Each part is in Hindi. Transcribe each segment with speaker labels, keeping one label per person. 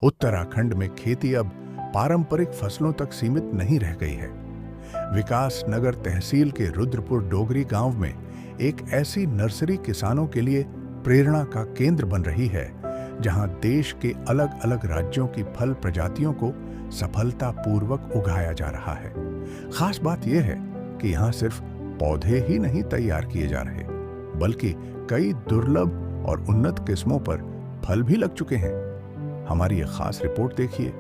Speaker 1: उत्तराखंड में खेती अब पारंपरिक फसलों तक सीमित नहीं रह गई है। विकास नगर तहसील के रुद्रपुर डोगरी गांव में एक ऐसी नर्सरी किसानों के लिए प्रेरणा का केंद्र बन रही है, जहां देश के अलग अलग राज्यों की फल प्रजातियों को सफलतापूर्वक उगाया जा रहा है। खास बात यह है कि यहाँ सिर्फ पौधे ही नहीं तैयार किए जा रहे, बल्कि कई दुर्लभ और उन्नत किस्मों पर फल भी लग चुके हैं। हमारी यह खास रिपोर्ट देखिए।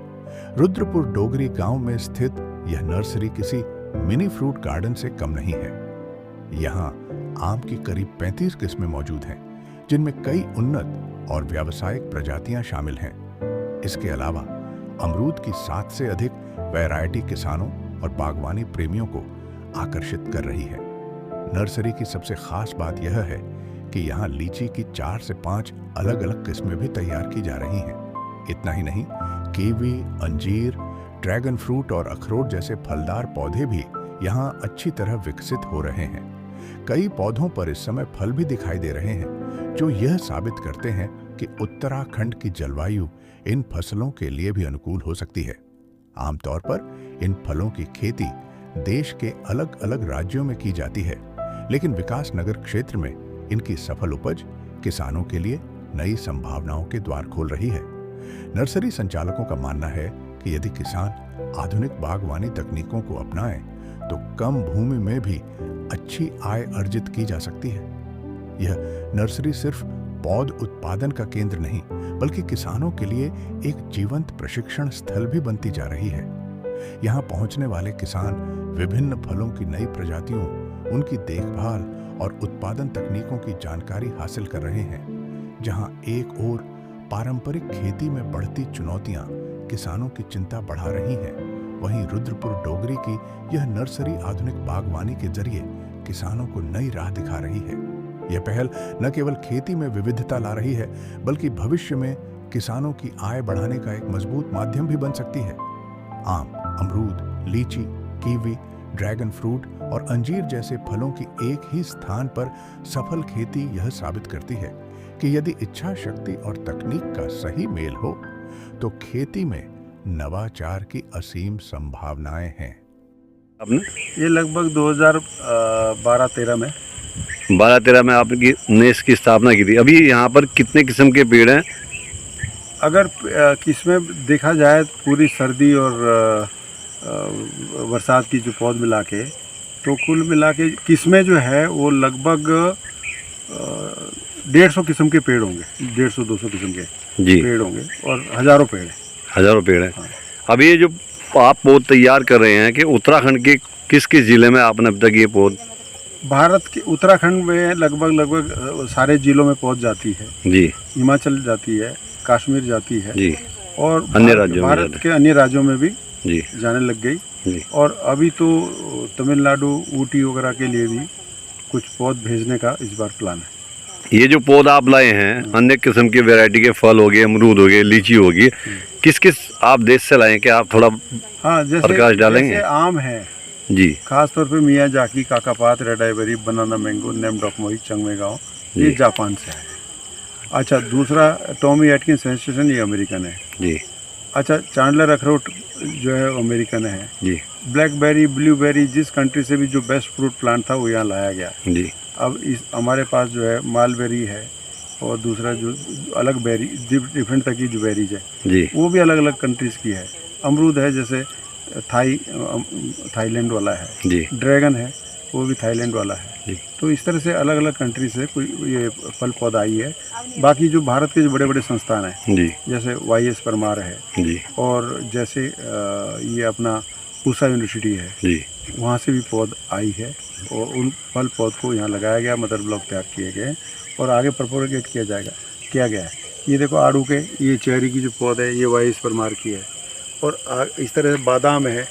Speaker 1: रुद्रपुर डोगरी गांव में स्थित यह नर्सरी किसी मिनी फ्रूट गार्डन से कम नहीं है। यहाँ आम की करीब 35 किस्में मौजूद हैं, जिनमें कई उन्नत और व्यावसायिक प्रजातियां शामिल हैं। इसके अलावा अमरूद की 7 से अधिक वैरायटी किसानों और बागवानी प्रेमियों को आकर्षित कर रही है। नर्सरी की सबसे खास बात यह है कि यहाँ लीची की 4 से 5 अलग अलग किस्में भी तैयार की जा रही हैं। इतना ही नहीं, कीवी, अंजीर, ड्रैगन फ्रूट और अखरोट जैसे फलदार पौधे भी यहाँ अच्छी तरह विकसित हो रहे हैं। कई पौधों पर इस समय फल भी दिखाई दे रहे हैं, जो यह साबित करते हैं कि उत्तराखंड की जलवायु इन फसलों के लिए भी अनुकूल हो सकती है। आमतौर पर इन फलों की खेती देश के अलग अलग राज्यों में की जाती है, लेकिन विकास नगर क्षेत्र में इनकी सफल उपज किसानों के लिए नई संभावनाओं के द्वार खोल रही है। नर्सरी संचालकों का मानना है कि यदि किसान आधुनिक बागवानी तकनीकों को अपनाएं, तो कम भूमि में भी अच्छी आय अर्जित की जा सकती है। यह नर्सरी सिर्फ पौध उत्पादन का केंद्र नहीं, बल्कि किसानों के लिए एक जीवंत प्रशिक्षण स्थल भी बनती जा रही है। यहाँ पहुंचने वाले किसान विभिन्न फलों की नई प्रजातियों, उनकी देखभाल और उत्पादन तकनीकों की जानकारी हासिल कर रहे हैं। जहाँ एक ओर पारंपरिक खेती में बढ़ती चुनौतियां किसानों की चिंता बढ़ा रही हैं, वहीं रुद्रपुर डोगरी की यह नर्सरी आधुनिक बागवानी के जरिए किसानों को नई राह दिखा रही है। यह पहल न केवल खेती में विविधता ला रही है, बल्कि भविष्य में किसानों की आय बढ़ाने का एक मजबूत माध्यम भी बन सकती है। आम, अमरूद, लीची, कीवी, ड्रैगन फ्रूट और अंजीर जैसे फलों की एक ही स्थान पर सफल खेती यह साबित करती है कि यदि इच्छा शक्ति और तकनीक का सही मेल हो, तो खेती में नवाचार की असीम संभावनाएं हैं।
Speaker 2: आपने
Speaker 3: ये लगभग 2012-13 में
Speaker 2: 12-13 में आपने इसकी स्थापना की थी। अभी यहाँ पर कितने किस्म के पेड़ हैं?
Speaker 3: अगर किस्में देखा जाए पूरी सर्दी और बरसात की जो पौध मिला के, तो कुल मिला के किस्में जो है वो लगभग 150 किस्म के पेड़ होंगे। 150-200 किस्म के पेड़ होंगे और हज़ारों पेड़ हैं।
Speaker 2: हाँ। अब ये जो आप पौध तैयार कर रहे हैं कि उत्तराखंड के किस किस जिले में आपने अब तक ये पौध?
Speaker 3: भारत के उत्तराखंड में लगभग सारे जिलों में पौध जाती है
Speaker 2: जी।
Speaker 3: हिमाचल जाती है, कश्मीर जाती है
Speaker 2: जी,
Speaker 3: और
Speaker 2: अन्य राज्यों में
Speaker 3: भारत के अन्य राज्यों में भी
Speaker 2: जी
Speaker 3: जाने लग गई
Speaker 2: जी।
Speaker 3: और अभी तो तमिलनाडु, ऊटी वगैरह के लिए भी कुछ पौध भेजने का इस बार प्लान है।
Speaker 2: ये जो पौधा आप लाए हैं, अन्य किस्म के वैरायटी के फल हो गए, अमरूद हो गए, लीची होगी, किस किस आप देश से लाए? क्या आप थोड़ा प्रकाश डालेंगे?
Speaker 3: जैसे आम है
Speaker 2: जी,
Speaker 3: खास तौर पे मियाजाकी, काकापात, रेड आइवरी, बनाना मैंगो, नेम डॉकमोई, चंगमेगांव, ये जापान से है। अच्छा, दूसरा टॉमी एटकिंस सेंसेशन, ये अमेरिकन है
Speaker 2: जी।
Speaker 3: अच्छा, चांडलर अखरोट जो है अमेरिकन है
Speaker 2: जी।
Speaker 3: ब्लैकबेरी, ब्लूबेरी, जिस कंट्री से भी जो बेस्ट फ्रूट प्लांट था वो यहाँ लाया गया
Speaker 2: जी।
Speaker 3: अब इस हमारे पास जो है मालबेरी है और दूसरा जो अलग बेरी, डिफरेंट तरह की जो बेरीज है
Speaker 2: जी,
Speaker 3: वो भी अलग अलग कंट्रीज़ की है। अमरूद है जैसे थाईलैंड वाला है
Speaker 2: जी।
Speaker 3: ड्रैगन है वो भी थाईलैंड वाला है
Speaker 2: जी।
Speaker 3: तो इस तरह से अलग अलग कंट्री से कोई ये फल पौधा आई है। बाकी जो भारत के जो बड़े बड़े संस्थान हैं
Speaker 2: जी,
Speaker 3: जैसे YS परमार है
Speaker 2: जी,
Speaker 3: और जैसे ये अपना पूसा यूनिवर्सिटी है
Speaker 2: जी,
Speaker 3: वहाँ से भी पौध आई है और उन फल पौध को यहाँ लगाया गया, मदर ब्लॉक तैयार किए गए और आगे प्रोपोगेट किया गया है। ये देखो आड़ू के, ये चेरी की जो पौध है ये YS परमार की है और इस तरह से बादाम है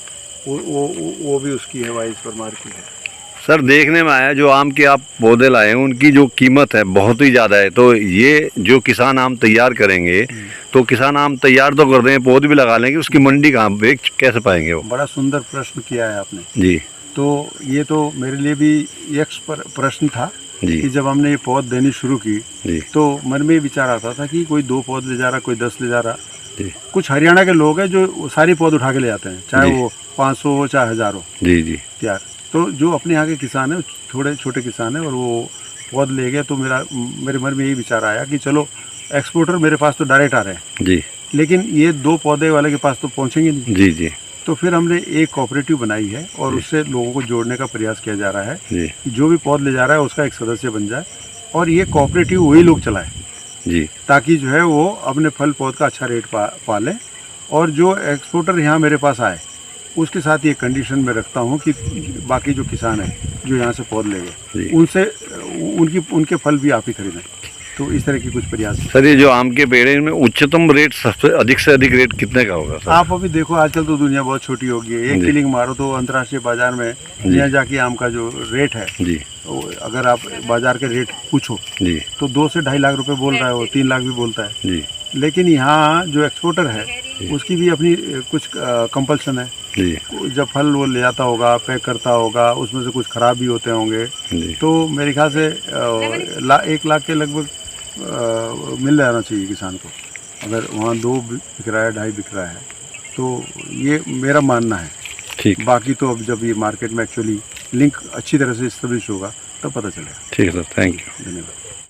Speaker 3: वो भी उसकी है, YS परमार की है।
Speaker 2: सर देखने में आया जो आम के आप पौधे लाए हैं उनकी जो कीमत है बहुत ही ज़्यादा है। तो ये जो किसान आम तैयार करेंगे तो किसान आम तैयार तो कर रहे हैं, पौधे भी लगा लेंगे, उसकी मंडी कहाँ बेच कैसे पाएंगे वो?
Speaker 3: बड़ा सुंदर प्रश्न किया है आपने
Speaker 2: जी।
Speaker 3: तो ये तो मेरे लिए भी एक प्रश्न था
Speaker 2: जी।
Speaker 3: कि जब हमने ये पौध देनी शुरू की
Speaker 2: जी।
Speaker 3: तो मन में विचार आता था कि कोई 2 पौध ले जा रहा, कोई 10 ले जा रहा,
Speaker 2: जी
Speaker 3: कुछ हरियाणा के लोग हैं जो वो सारी पौध उठा के ले जाते हैं, चाहे
Speaker 2: जी।
Speaker 3: वो 500 हो चाहे 1000 हो
Speaker 2: जी जी
Speaker 3: तैयार। तो जो अपने यहाँ के किसान हैं, थोड़े छोटे किसान हैं, और वो पौध ले गए, तो मेरे मन में यही विचार आया कि चलो एक्सपोर्टर मेरे पास तो डायरेक्ट आ रहे हैं,
Speaker 2: जी
Speaker 3: लेकिन ये 2 पौधे वाले के पास तो पहुँचेंगे नहीं।
Speaker 2: जी जी
Speaker 3: तो फिर हमने एक कोऑपरेटिव बनाई है और उससे लोगों को जोड़ने का प्रयास किया जा रहा है
Speaker 2: जी
Speaker 3: कि जो भी पौध ले जा रहा है उसका एक सदस्य बन जाए, और ये कोऑपरेटिव वही लोग चलाए,
Speaker 2: जी
Speaker 3: ताकि जो है वो अपने फल पौध का अच्छा रेट पा लें। और जो एक्सपोर्टर यहाँ मेरे पास आए, उसके साथ ये कंडीशन में रखता हूँ कि बाकी जो किसान हैं जो यहाँ से पौध ले
Speaker 2: जी।
Speaker 3: गए, उनसे उनके फल भी आप ही खरीदें। तो इस तरह की कुछ प्रयास है।
Speaker 2: सर, ये जो आम के पेड़ है इनमें उच्चतम रेट सबसे अधिक से अधिक रेट कितने का होगा सर?
Speaker 3: आप अभी देखो, आजकल तो दुनिया बहुत छोटी हो गई है, एक
Speaker 2: जी।
Speaker 3: किलिंग मारो तो अंतर्राष्ट्रीय बाजार में
Speaker 2: जी।
Speaker 3: मियाजाकी आम का जो रेट है,
Speaker 2: जी
Speaker 3: तो अगर आप बाजार के रेट पूछो
Speaker 2: जी
Speaker 3: तो 2 से 2.5 लाख रुपए बोल रहा है, वो 3 लाख भी बोलता है।
Speaker 2: जी
Speaker 3: लेकिन यहाँ जो एक्सपोर्टर है उसकी भी अपनी कुछ कंपल्सन है।
Speaker 2: जी
Speaker 3: जब फल वो ले जाता होगा, पैक करता होगा, उसमें से कुछ खराब भी होते होंगे,
Speaker 2: जी
Speaker 3: तो मेरे ख्याल से 1 लाख के लगभग मिल जाना चाहिए किसान को। अगर वहाँ 2 बिक रहा है, 2.5 बिक रहा है, तो ये मेरा मानना है।
Speaker 2: ठीक
Speaker 3: बाकी तो अब जब ये मार्केट में एक्चुअली लिंक अच्छी तरह से इस्टेब्लिश होगा तब पता चलेगा।
Speaker 2: ठीक है सर, थैंक यू।
Speaker 3: धन्यवाद।